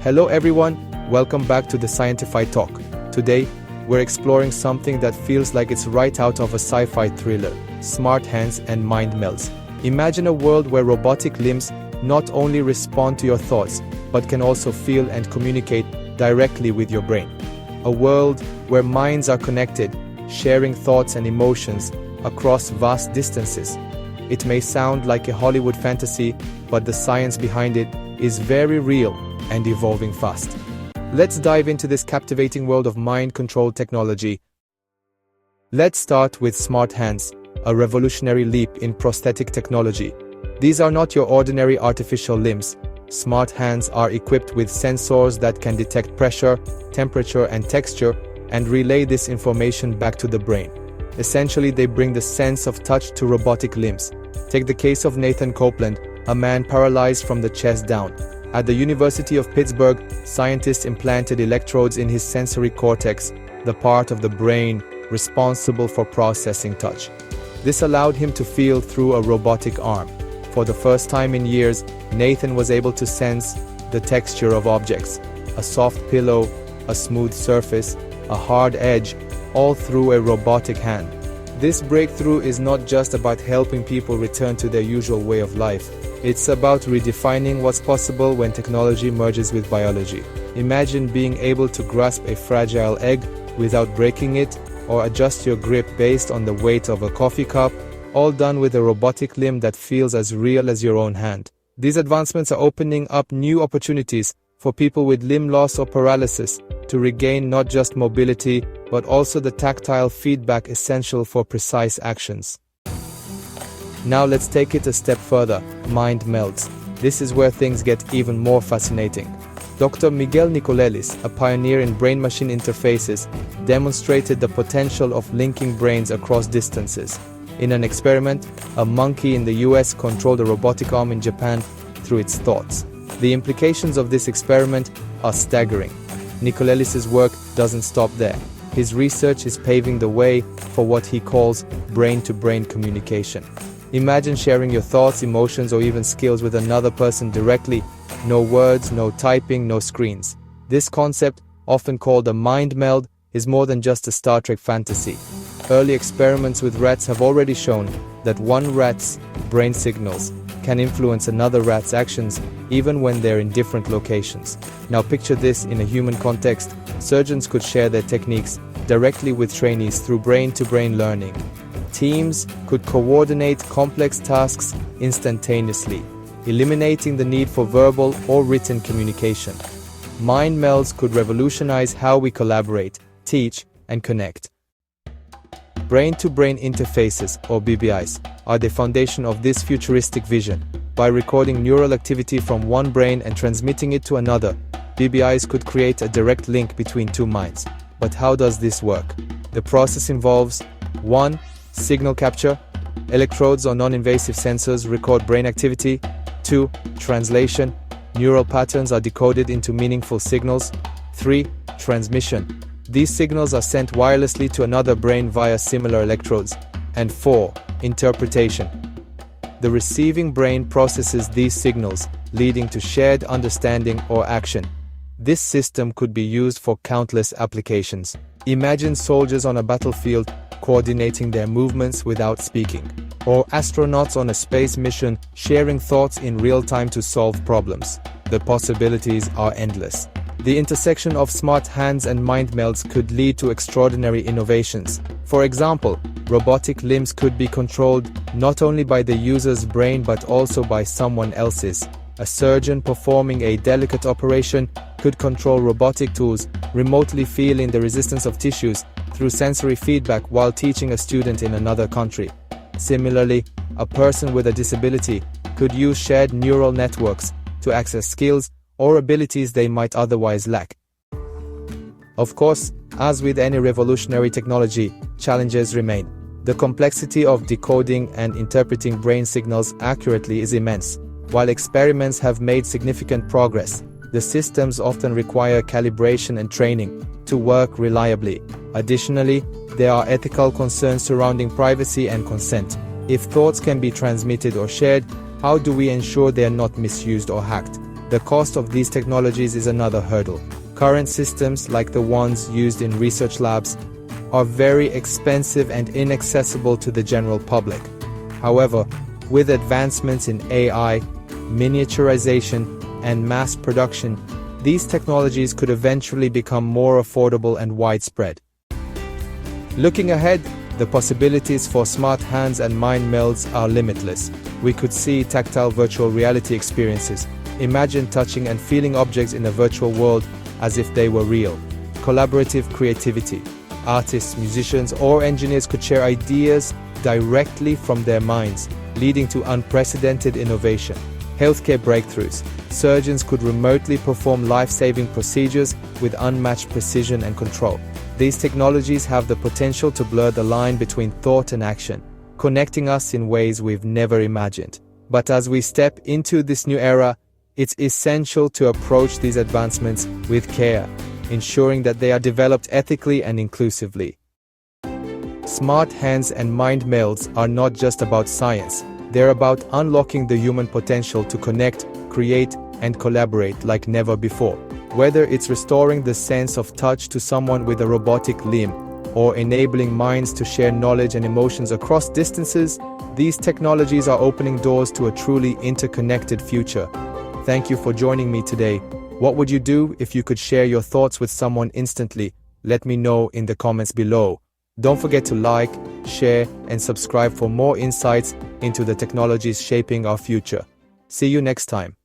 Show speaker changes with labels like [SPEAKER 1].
[SPEAKER 1] Hello everyone, welcome back to the Sci-Fi Talk. Today, we're exploring something that feels like it's right out of a sci-fi thriller: smart hands and mind melds. Imagine a world where robotic limbs not only respond to your thoughts, but can also feel and communicate directly with your brain. A world where minds are connected, sharing thoughts and emotions across vast distances. It may sound like a Hollywood fantasy, but the science behind it is very real and evolving fast. Let's dive into this captivating world of mind-controlled technology. Let's start with smart hands, a revolutionary leap in prosthetic technology. These are not your ordinary artificial limbs. Smart hands are equipped with sensors that can detect pressure, temperature, and texture, and relay this information back to the brain. Essentially, they bring the sense of touch to robotic limbs. Take the case of Nathan Copeland, a man paralyzed from the chest down. At the University of Pittsburgh, scientists implanted electrodes in his sensory cortex, the part of the brain responsible for processing touch. This allowed him to feel through a robotic arm. For the first time in years, Nathan was able to sense the texture of objects: a soft pillow, a smooth surface, a hard edge, all through a robotic hand. This breakthrough is not just about helping people return to their usual way of life. It's about redefining what's possible when technology merges with biology. Imagine being able to grasp a fragile egg without breaking it, or adjust your grip based on the weight of a coffee cup, all done with a robotic limb that feels as real as your own hand. These advancements are opening up new opportunities for people with limb loss or paralysis to regain not just mobility, but also the tactile feedback essential for precise actions. Now let's take it a step further: mind melds. This is where things get even more fascinating. Dr. Miguel Nicolelis, a pioneer in brain-machine interfaces, demonstrated the potential of linking brains across distances. In an experiment, a monkey in the US controlled a robotic arm in Japan through its thoughts. The implications of this experiment are staggering. Nicolelis' work doesn't stop there. His research is paving the way for what he calls brain-to-brain communication. Imagine sharing your thoughts, emotions, or even skills with another person directly. No words, no typing, no screens. This concept, often called a mind meld, is more than just a Star Trek fantasy. Early experiments with rats have already shown that one rat's brain signals can influence another rat's actions even when they're in different locations. Now picture this in a human context. Surgeons could share their techniques directly with trainees through brain-to-brain learning. Teams could coordinate complex tasks instantaneously, eliminating the need for verbal or written communication. Mind melds could revolutionize how we collaborate, teach, and connect. Brain-to-brain interfaces, or BBIs, are the foundation of this futuristic vision. By recording neural activity from one brain and transmitting it to another, BBIs could create a direct link between two minds. But how does this work? The process involves 1. Signal capture. Electrodes or non-invasive sensors record brain activity. 2. Translation. Neural patterns are decoded into meaningful signals. 3. Transmission. These signals are sent wirelessly to another brain via similar electrodes. And 4. Interpretation. The receiving brain processes these signals, leading to shared understanding or action. This system could be used for countless applications. Imagine soldiers on a battlefield coordinating their movements without speaking, or astronauts on a space mission sharing thoughts in real time to solve problems. The possibilities are endless. The intersection of smart hands and mind melds could lead to extraordinary innovations. For example, robotic limbs could be controlled not only by the user's brain but also by someone else's. A surgeon performing a delicate operation could control robotic tools, remotely feeling the resistance of tissues through sensory feedback while teaching a student in another country. Similarly, a person with a disability could use shared neural networks to access skills or abilities they might otherwise lack. Of course, as with any revolutionary technology, challenges remain. The complexity of decoding and interpreting brain signals accurately is immense. While experiments have made significant progress, the systems often require calibration and training to work reliably. Additionally, there are ethical concerns surrounding privacy and consent. If thoughts can be transmitted or shared, how do we ensure they are not misused or hacked? the cost of these technologies is another hurdle. Current systems, like the ones used in research labs, are very expensive and inaccessible to the general public. However, with advancements in AI, miniaturization, and mass production, these technologies could eventually become more affordable and widespread. Looking ahead, the possibilities for smart hands and mind melds are limitless. We could see tactile virtual reality experiences. Imagine touching and feeling objects in a virtual world as if they were real. Collaborative creativity. Artists, musicians, or engineers could share ideas directly from their minds, leading to unprecedented innovation. Healthcare breakthroughs. Surgeons could remotely perform life-saving procedures with unmatched precision and control. These technologies have the potential to blur the line between thought and action, connecting us in ways we've never imagined. But as we step into this new era, it's essential to approach these advancements with care, ensuring that they are developed ethically and inclusively. Smart hands and mind melds are not just about science. They're about unlocking the human potential to connect, create, and collaborate like never before. Whether it's restoring the sense of touch to someone with a robotic limb, or enabling minds to share knowledge and emotions across distances, these technologies are opening doors to a truly interconnected future. Thank you for joining me today. What would you do if you could share your thoughts with someone instantly? Let me know in the comments below. Don't forget to like, share, and subscribe for more insights into the technologies shaping our future. See you next time.